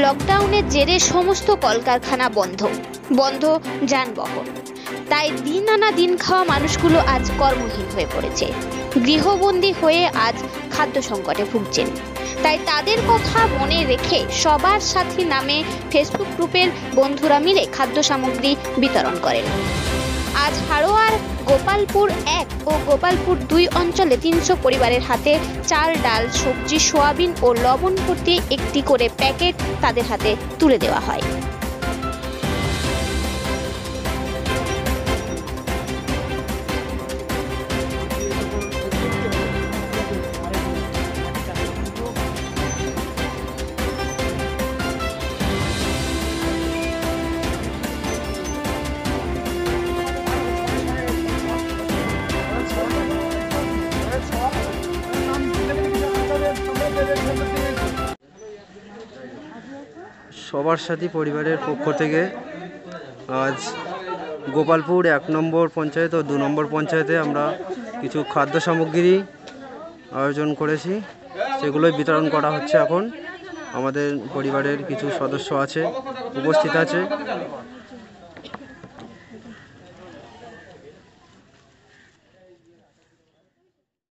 লকডাউনের জেরে সমস্ত কলকারখানা বন্ধ যানবাহন। তাই দিন আনা দিন খাওয়া মানুষগুলো আজ কর্মহীন হয়ে পড়েছে, গৃহবন্দী হয়ে আজ খাদ্য সংকটে ভুগছেন। তাই তাদের কথা মনে রেখে সবার সাথী নামে ফেসবুক গ্রুপের বন্ধুরা মিলে খাদ্য সামগ্রী বিতরণ করেন। আজ হাড়োয়ার গোপালপুর 1 ও গোপালপুর 2 অঞ্চলে 300 পরিবারের হাতে চাল, ডাল, সবজি, সোয়াবিন ও লবণ ভর্তি একটি করে প্যাকেট তাদের হাতে তুলে দেওয়া হয়। সবার সাথী পরিবারের পক্ষ থেকে আজ গোপালপুর 1 নম্বর পঞ্চায়েত ও 2 নম্বর পঞ্চায়েতে আমরা কিছু খাদ্য সামগ্রী আয়োজন করেছি, সেগুলোই বিতরণ করা হচ্ছে। এখন আমাদের পরিবারের কিছু সদস্য আছে, উপস্থিত আছে।